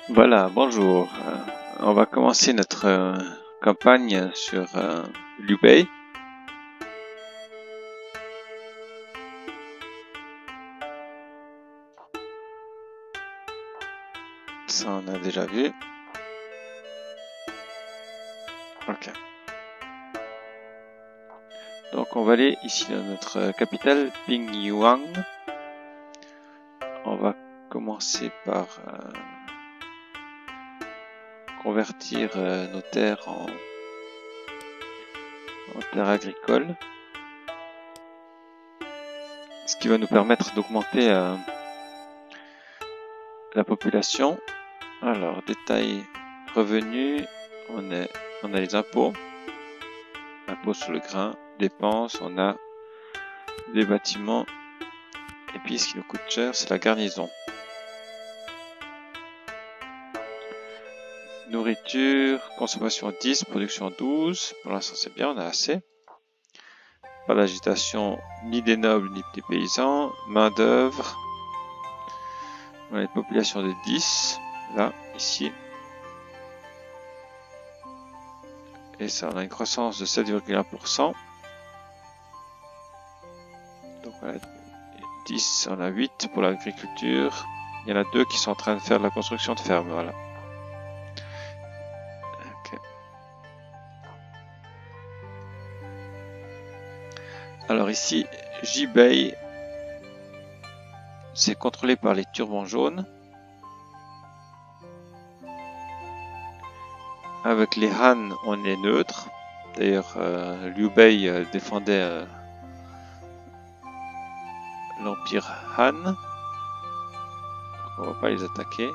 Voilà, bonjour. On va commencer notre campagne sur Liu Bei. Ça, on a déjà vu. Ok. Donc, on va aller ici dans notre capitale, Pingyuan. On va commencer par convertir nos terres en terres agricoles. Ce qui va nous permettre d'augmenter la population. Alors, détail revenus, on a les impôts. Impôts sur le grain, dépenses, on a les bâtiments. Et puis, ce qui nous coûte cher, c'est la garnison. Nourriture, consommation 10, production 12. Pour l'instant, c'est bien, on a assez. Pas d'agitation ni des nobles ni des paysans. Main d'œuvre. On a une population de 10, là, ici. Et ça, on a une croissance de 7,1%. Donc, on a 10, on a 8 pour l'agriculture. Il y en a 2 qui sont en train de faire de la construction de ferme, voilà. Okay. Alors ici, Jibei, c'est contrôlé par les turbans jaunes. Avec les Han, on est neutre. D'ailleurs, Liu Bei défendait l'Empire Han. Donc on va pas les attaquer.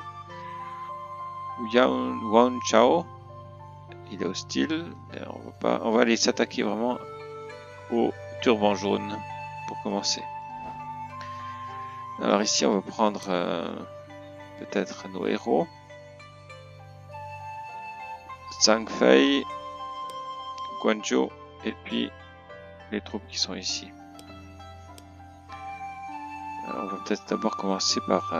Yuan Chao, il est hostile. On va aller s'attaquer vraiment aux turbans jaunes pour commencer. Alors ici, on va prendre peut-être nos héros. Zhang Fei, Guangzhou, et puis les troupes qui sont ici. Alors, on va peut-être d'abord commencer par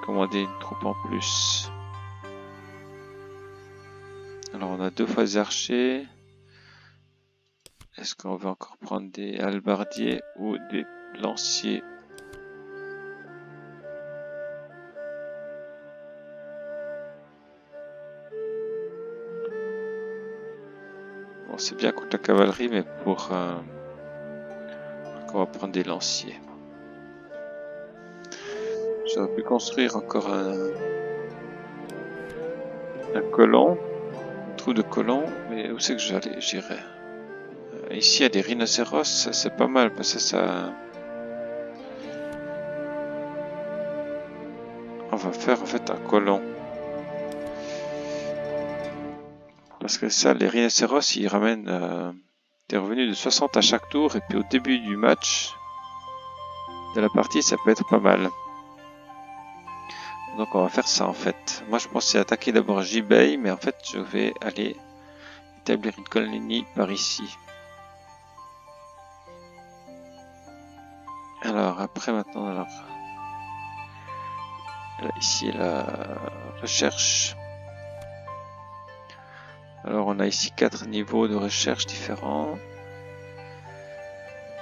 commander une troupe en plus. Alors, on a 2 fois des archers. Est-ce qu'on veut encore prendre des hallebardiers ou des lanciers? Bon, c'est bien contre la cavalerie, mais pour on va prendre des lanciers. J'aurais pu construire encore un colon, une troupe de colons, mais où c'est que j'irai? Ici, il y a des rhinocéros, c'est pas mal parce que ça. On va faire en fait un colon. Parce que ça, les rhinocéros, ils ramènent des revenus de 60 à chaque tour. Et puis au début du match, de la partie, ça peut être pas mal. Donc on va faire ça en fait. Moi je pensais attaquer d'abord Jibei, mais en fait je vais aller établir une colonie par ici. Alors après maintenant, alors là, ici la recherche. Alors on a ici 4 niveaux de recherche différents.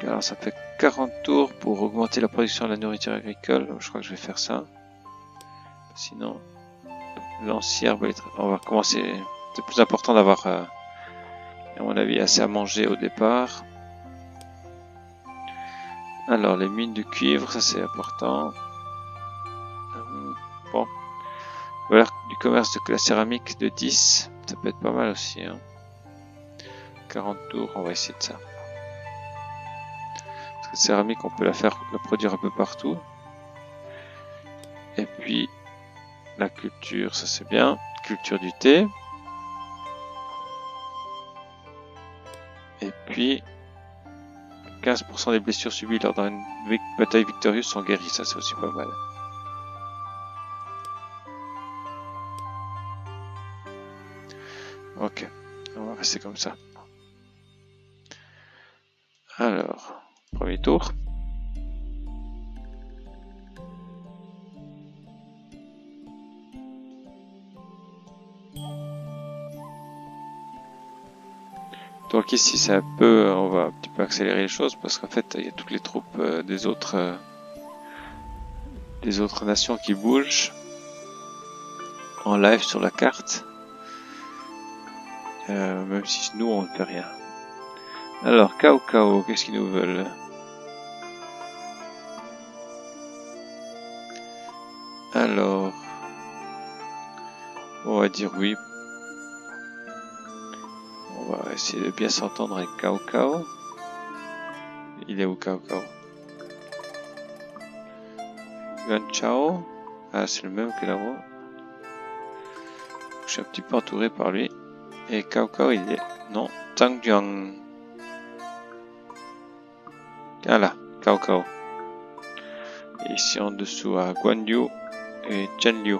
Alors ça fait 40 tours pour augmenter la production de la nourriture agricole. Je crois que je vais faire ça. Sinon, lancière, on va commencer. C'est plus important d'avoir, à mon avis, assez à manger au départ. Alors les mines de cuivre, ça c'est important. Bon. Voilà, du commerce de la céramique de 10, ça peut être pas mal aussi. Hein. 40 tours, on va essayer de ça. Parce que la céramique, on peut la produire un peu partout. Et puis, la culture, ça c'est bien. Culture du thé. Et puis, 15% des blessures subies lors d'une bataille victorieuse sont guéries, ça c'est aussi pas mal. Ok, on va rester comme ça. Alors, premier tour. crois qu'ici c'est un peu, on va un petit peu accélérer les choses parce qu'en fait il y a toutes les troupes des autres nations qui bougent en live sur la carte, même si nous on ne fait rien. Alors Cao Cao, qu'est-ce qu'ils nous veulent? Alors, on va dire oui. On va essayer de bien s'entendre avec Cao Cao. Il est où Cao Cao? Yuan Chao. Ah, c'est le même que là-haut. Je suis un petit peu entouré par lui. Et Cao Cao, il est... Non, Zhang Jiang. Ah là, Cao Cao. Et ici en dessous à Guan Yu et Chen Liu.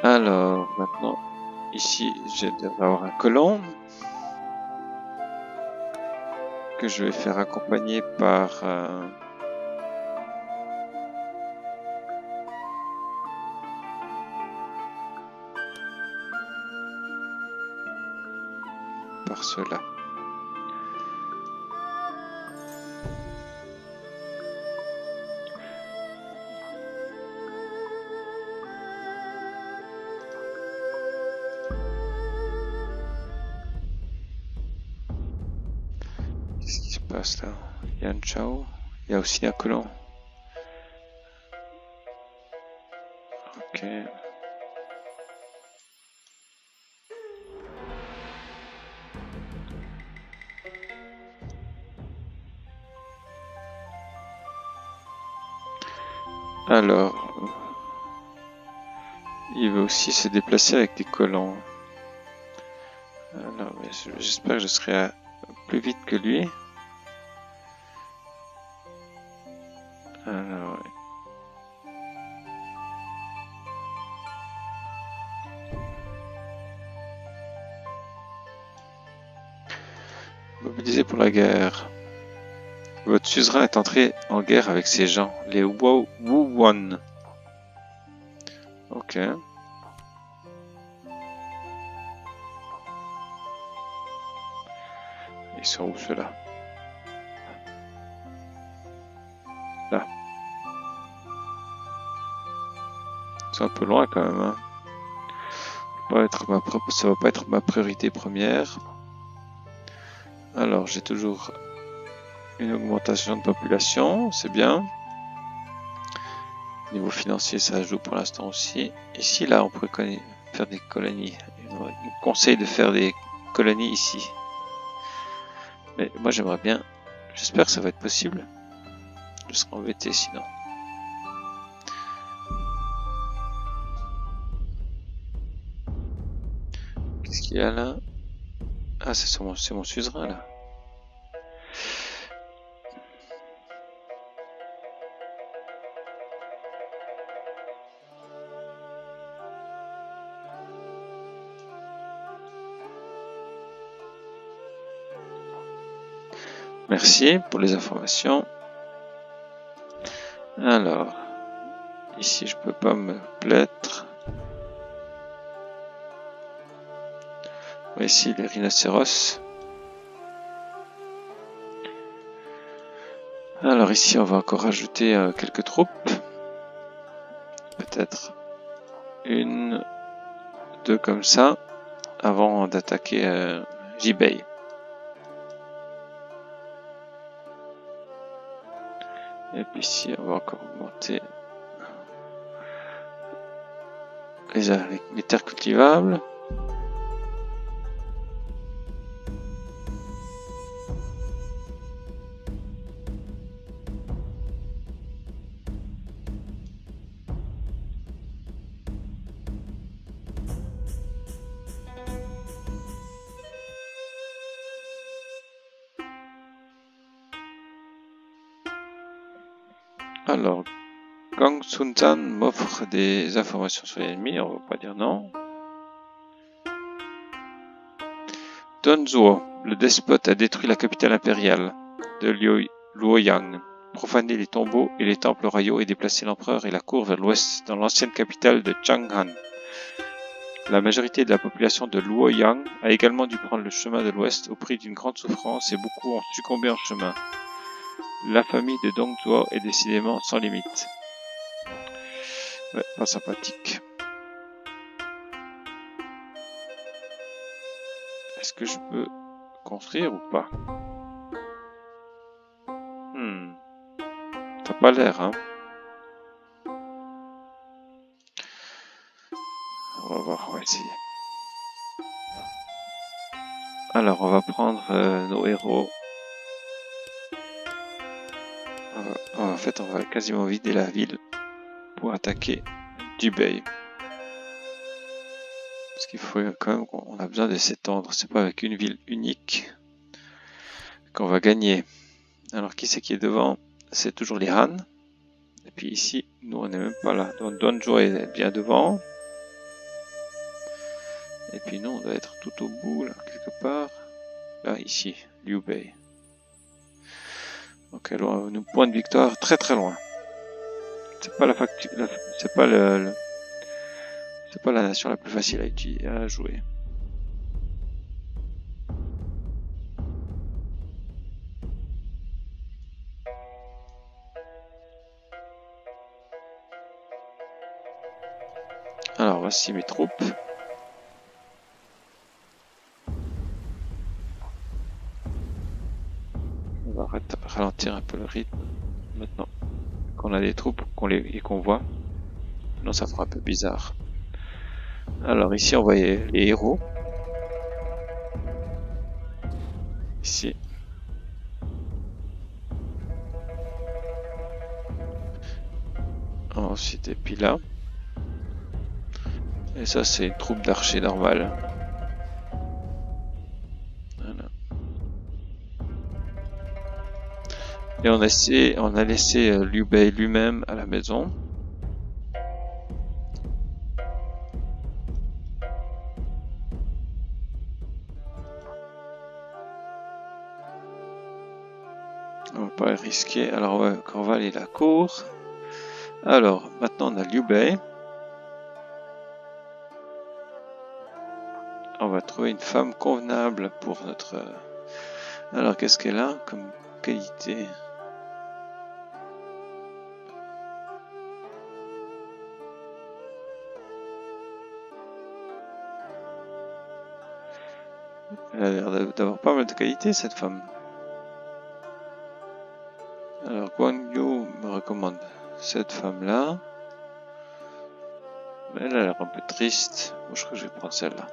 Alors, maintenant, ici, je devrais avoir un colon que je vais faire accompagner par cela. Qu'est-ce qui se passe là? Yuan Chao. Il y a aussi un colon. Ok. Alors, il veut aussi se déplacer avec des colons. Alors, j'espère que je serai plus vite que lui. Alors, mobilisé pour la guerre. Votre suzerain est entré en guerre avec ses gens, les Wuwan. Ok. Ils sont où ceux-là? Là. Ils sont un peu loin quand même. Hein. Ça va pas être ma priorité première. Alors, j'ai toujours une augmentation de population, c'est bien. Niveau financier, ça joue pour l'instant aussi. Ici, là, on pourrait faire des colonies. Il me conseille de faire des colonies ici. Mais moi, j'aimerais bien. J'espère que ça va être possible. Je serai embêté sinon. Qu'est-ce qu'il y a là? Ah, c'est mon suzerain là. Merci pour les informations. Alors, ici je peux pas me plaître. Ici les rhinocéros. Alors ici on va encore rajouter quelques troupes. Peut-être une, deux comme ça, avant d'attaquer Jibei. Et puis ici on va encore augmenter les terres cultivables. Alors, Gang Sun-san m'offre des informations sur l'ennemi, on va pas dire non. Don Zuo, le despote, a détruit la capitale impériale de Luoyang, profané les tombeaux et les temples royaux et déplacé l'empereur et la cour vers l'ouest dans l'ancienne capitale de Chang'an. La majorité de la population de Luoyang a également dû prendre le chemin de l'ouest au prix d'une grande souffrance et beaucoup ont succombé en chemin. La famille de Dongzhuo est décidément sans limite. Ouais, pas sympathique. Est-ce que je peux construire ou pas? T'as pas l'air, hein? On va voir, on va essayer. Alors, on va prendre nos héros. En fait, on va quasiment vider la ville pour attaquer Dubei. Parce qu'il faut quand même qu'on a besoin de s'étendre. C'est pas avec une ville unique qu'on va gagner. Alors, qui c'est qui est devant? C'est toujours les Han. Et puis ici, nous on n'est même pas là. Donc Dongzhuo est bien devant. Et puis nous on doit être tout au bout là, quelque part. Là, ici, Liu Bei. Donc nos points de victoire très très loin. C'est pas la facture, c'est pas c'est pas la nation la plus facile à jouer. Alors voici mes troupes. On va ralentir un peu le rythme maintenant qu'on a des troupes et qu'on voit. Non, ça fera un peu bizarre. Alors ici on voit les héros. Ici. Ensuite et puis là. Et ça c'est une troupe d'archers normale. Voilà. Et on a laissé Liu Bei lui-même à la maison. On va pas risquer. Alors on va aller à la cour. Alors maintenant on a Liu Bei. On va trouver une femme convenable pour notre... Alors qu'est-ce qu'elle a comme qualité? Elle a l'air d'avoir pas mal de qualité cette femme. Alors Guan Yu me recommande cette femme-là. Mais elle a l'air un peu triste. Moi, je crois que je vais prendre celle-là.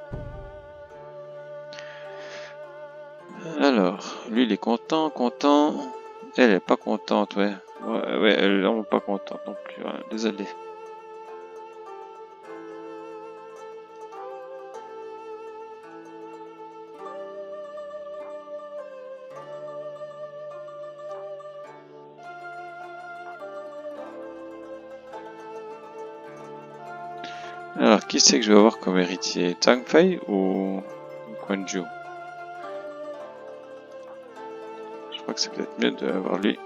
Alors, lui il est content. Elle est pas contente, ouais. Ouais, elle est vraiment pas contente non plus. Ouais, désolé. Alors, qui c'est que je vais avoir comme héritier? Zhang Fei ou Quan Zhou? Je crois que c'est peut-être mieux d'avoir lui.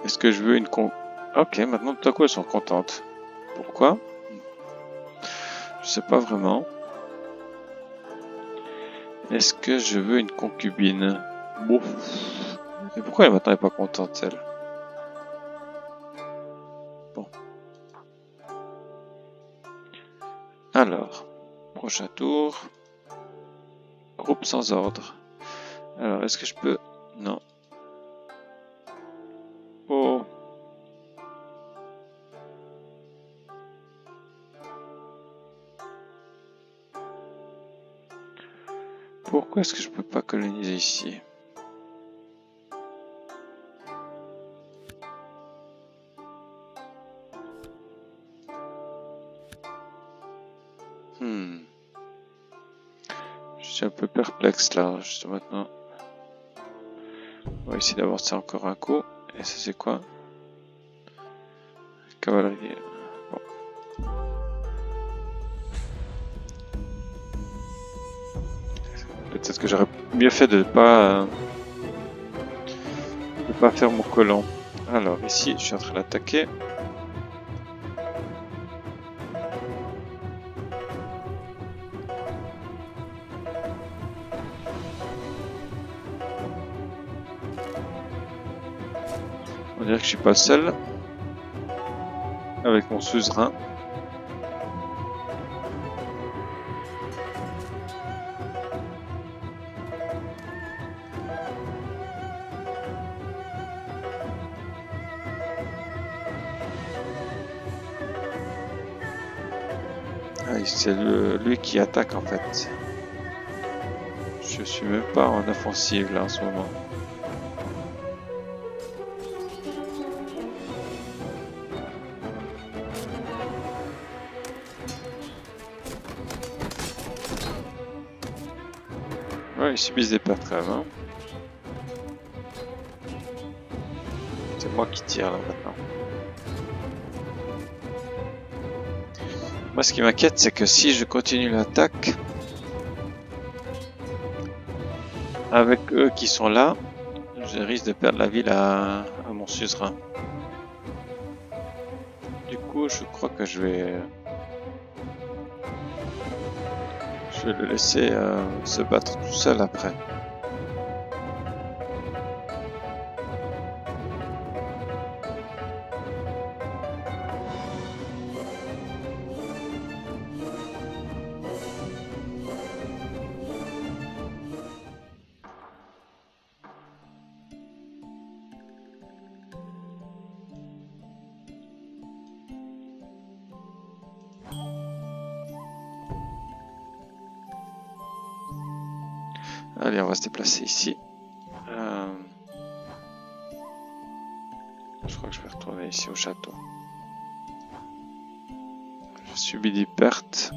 Est-ce que je veux une con... Ok, maintenant tout à coup elles sont contentes. Pourquoi? Je sais pas vraiment. Est-ce que je veux une concubine? Bon. Et pourquoi elle maintenant est pas contente, elle? Bon. Alors, prochain tour. Groupe sans ordre. Alors, est-ce que je peux... Non. Oh. Pourquoi est-ce que je peux pas coloniser ici? Je suis un peu perplexe là, juste maintenant. On va essayer d'avancer encore un coup. Et ça c'est quoi? Cavalerie. Bon. Peut-être que j'aurais mieux fait de pas pas faire mon colon. Alors ici, je suis en train d'attaquer. On dirait que je suis pas le seul. Avec mon suzerain. Ah, c'est lui qui attaque en fait. Je suis même pas en offensive là en ce moment. Ouais, ils subissent des pertes quand même. Hein. C'est moi qui tire là maintenant. Moi, ce qui m'inquiète, c'est que si je continue l'attaque, avec eux qui sont là, je risque de perdre la ville à mon suzerain. Du coup, je crois que je vais le laisser se battre tout seul après. Allez, on va se déplacer ici. Je crois que je vais retourner ici au château. J'ai subi des pertes.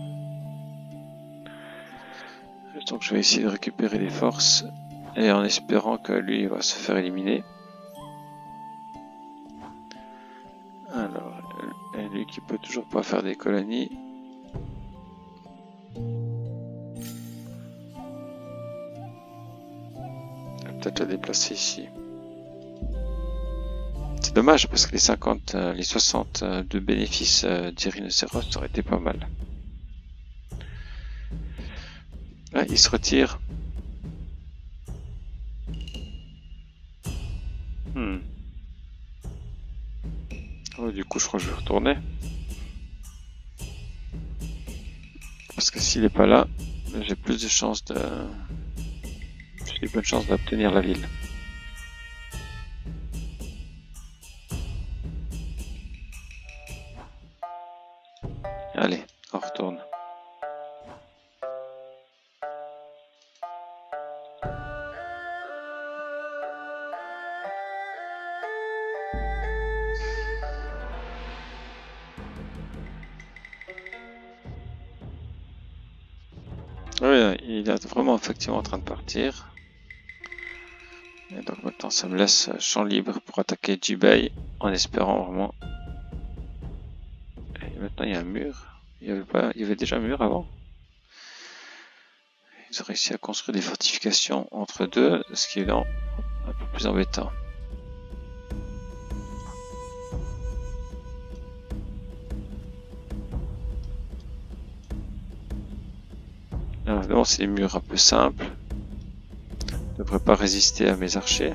Donc je vais essayer de récupérer des forces. Et en espérant que lui va se faire éliminer. Alors, et lui qui peut toujours pas faire des colonies. Peut-être la déplacer ici. C'est dommage parce que les 60 de bénéfices du rhinocéros auraient été pas mal. Ah, il se retire. Oh, du coup, je crois que je vais retourner. Parce que s'il n'est pas là, j'ai plus de chances de... J'ai des bonnes chances d'obtenir la ville. Allez, on retourne. Oui, il est vraiment effectivement en train de partir. Et donc maintenant ça me laisse champ libre pour attaquer Jibei en espérant vraiment. Et maintenant il y a un mur. Il y avait déjà un mur avant. Ils ont réussi à construire des fortifications entre deux, ce qui est un peu plus embêtant. Alors évidemment c'est des murs un peu simples. Ne devraient pas résister à mes archers.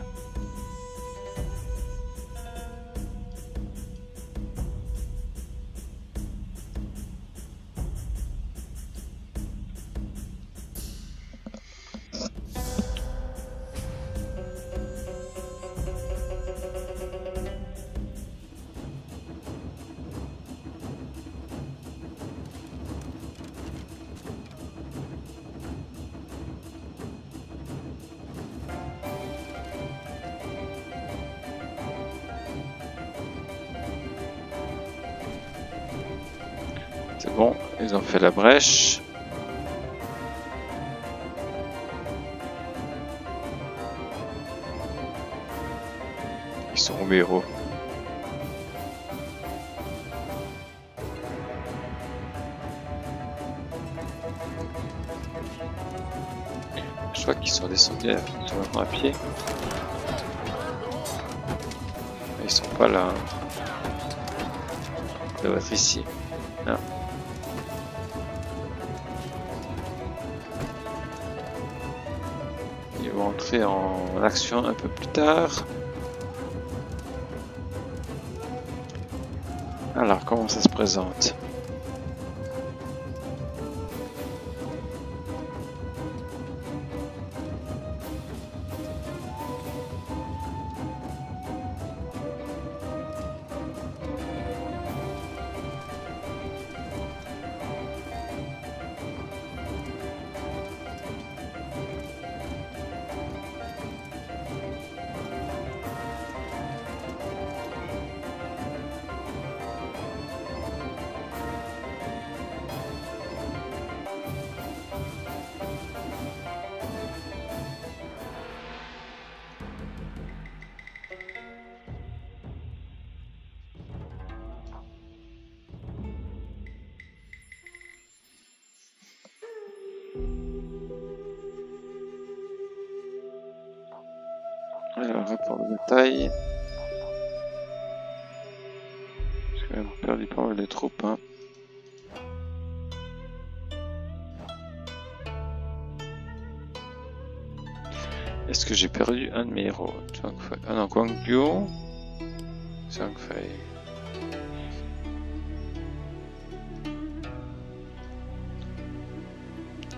C'est bon, ils ont fait la brèche. Ils sont au héros. Je crois qu'ils sont descendus, ils sont maintenant à pied. pas là. Il doit être ici. Ah. Ils vont entrer en action un peu plus tard. Alors, comment ça se présente? Alors, rapport de bataille. J'ai quand même perdu pas mal de troupes. Hein. Est-ce que j'ai perdu un de mes héros? Ah non, Guangzhou. Zhangfei.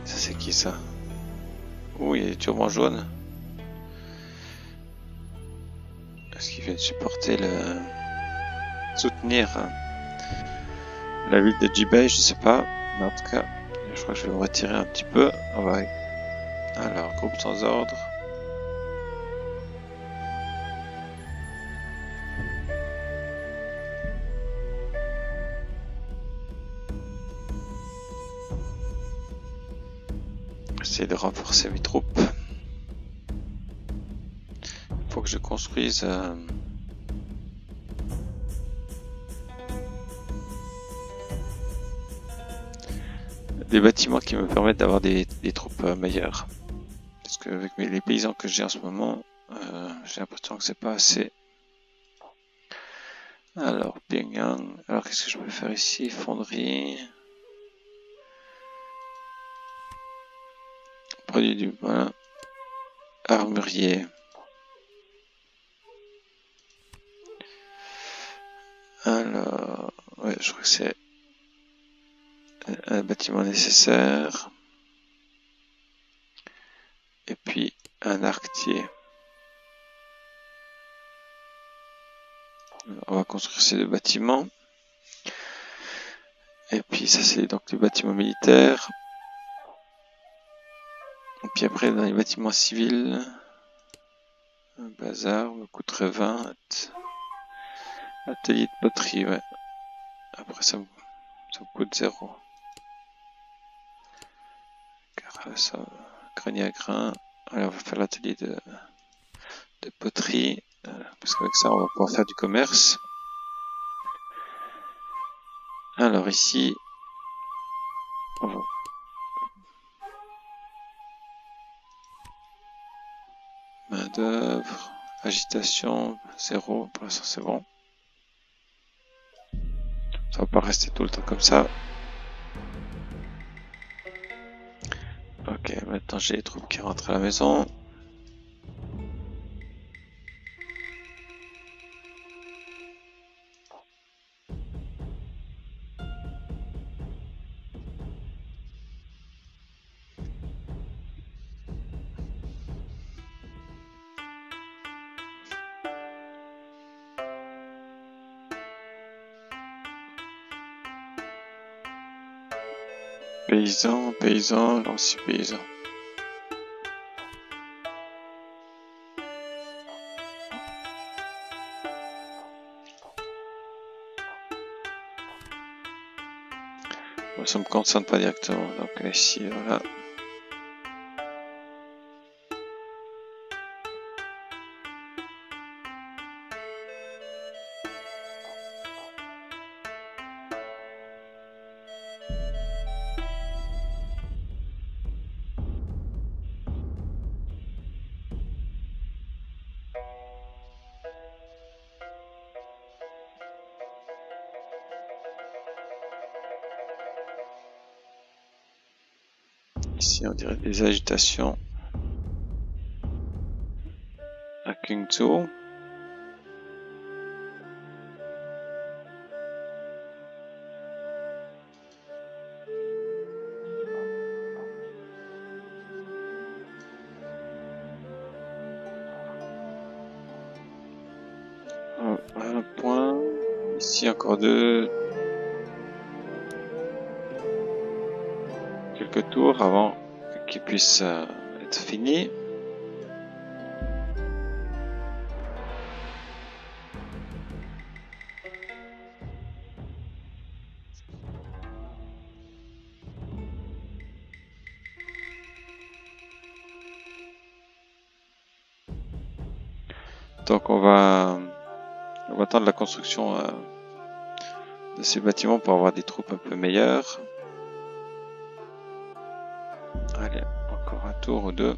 Ça c'est qui ça? Oh, il est turban jaune. Est-ce qu'il vient de supporter le... soutenir la ville de Jibei? Je sais pas. Mais en tout cas, je crois que je vais me retirer un petit peu. On va... Alors, groupe sans ordre. Essayer de renforcer mes troupes. Il faut que je construise des bâtiments qui me permettent d'avoir des troupes meilleures. Parce que avec les paysans que j'ai en ce moment, j'ai l'impression que c'est pas assez. Alors, Pyongyang. Alors, qu'est-ce que je peux faire ici? Fonderie. Produit du bois. Armurier. Alors, ouais, je crois que c'est un bâtiment nécessaire. Et puis, un arquetier. On va construire ces deux bâtiments. Et puis, ça, c'est donc les bâtiments militaires. Et puis après, dans les bâtiments civils, un bazar me coûterait 20. Atelier de poterie, ouais. Après, ça me coûte 0. Car ça, grenier à grains. Allez, on va faire l'atelier de poterie. Parce qu'avec ça, on va pouvoir faire du commerce. Alors ici, on va... main d'œuvre, agitation, 0, pour l'instant c'est bon. Ça va pas rester tout le temps comme ça. Ok, maintenant j'ai les troupes qui rentrent à la maison. Paysan, l'ancien paysan. Bon, ça me concerne pas directement, donc ici, voilà. Ici, on dirait des agitations à Qingzhou. Un point. Ici, encore deux. Quelques tours avant qu'il puisse être fini. Donc on va attendre la construction de ces bâtiments pour avoir des troupes un peu meilleures. Allez, encore un tour ou deux.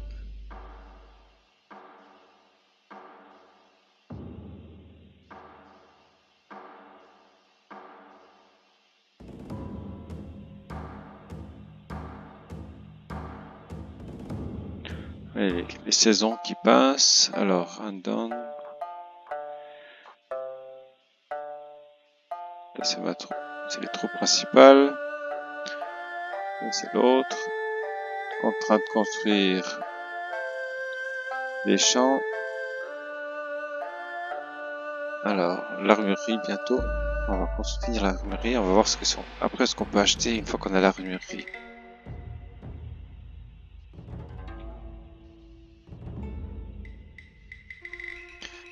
Allez, les saisons qui passent. Alors, un down. C'est les troupes principales. C'est l'autre. En train de construire les champs. Alors, l'armurerie bientôt. On va construire l'armurerie. On va voir après ce qu'on peut acheter une fois qu'on a l'armurerie.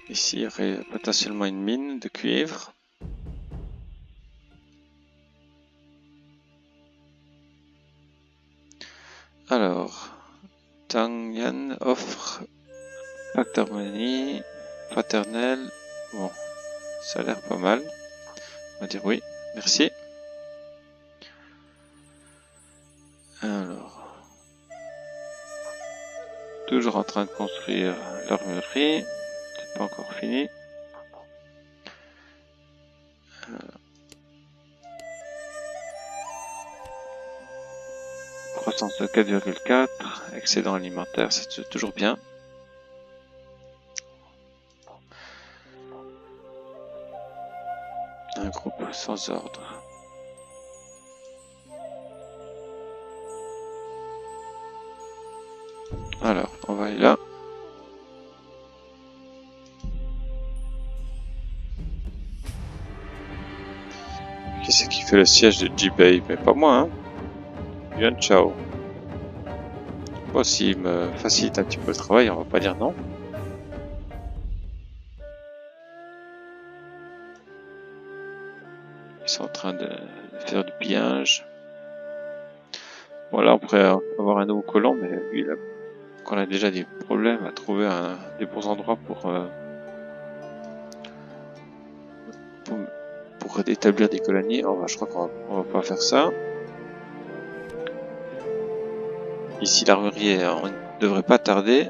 Ici, il y aurait potentiellement une mine de cuivre. Alors, Tang Yan offre pacte d'harmonie fraternelle. Bon, ça a l'air pas mal. On va dire oui, merci. Alors, toujours en train de construire l'armurerie. C'est pas encore fini. Croissance de 4,4, excédent alimentaire, c'est toujours bien. Un groupe sans ordre. Alors, on va aller là. Qui c'est qui fait le siège de Jibei? Mais pas moi, hein. Yuan Chao. Bon, s'il me facilite un petit peu le travail, on va pas dire non. Ils sont en train de faire du pillage. Bon, là, on pourrait avoir un nouveau colon, mais lui, qu'on a déjà des problèmes à trouver des bons endroits pour établir des colonies. Je crois qu'on va pas faire ça. Ici, l'armurerie, on ne devrait pas tarder.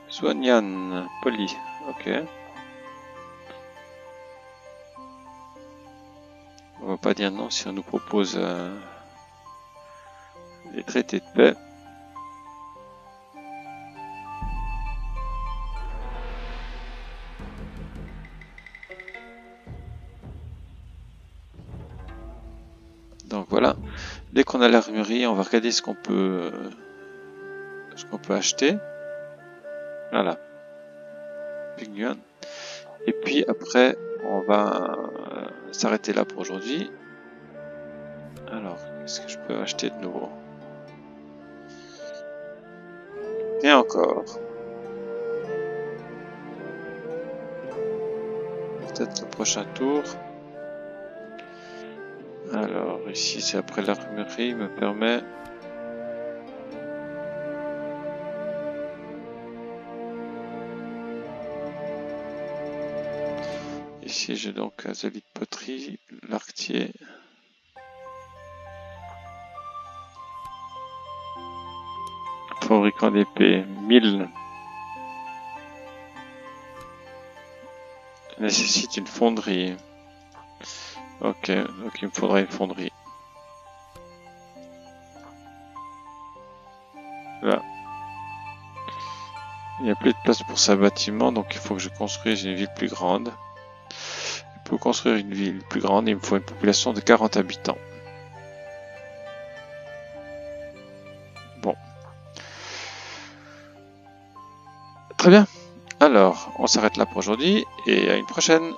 Soignan, poli, ok. On va pas dire non si on nous propose des traités de paix. Donc voilà, dès qu'on a l'armurerie, on va regarder ce qu'on peut acheter. Voilà. Pinguin. Et puis après, on va s'arrêter là pour aujourd'hui. Alors, qu'est-ce que je peux acheter de nouveau? Rien encore. Peut-être le prochain tour. Alors, ici, c'est après l'armurerie, me permet... Ici, j'ai donc Azalite Poterie, Lartier. Fabricant d'épées, 1000. Nécessite une fonderie. Ok, donc il me faudra une fonderie. Là. Il n'y a plus de place pour sa bâtiment, donc il faut que je construise une ville plus grande. Pour construire une ville plus grande, il me faut une population de 40 habitants. Bon. Très bien. Alors, on s'arrête là pour aujourd'hui et à une prochaine.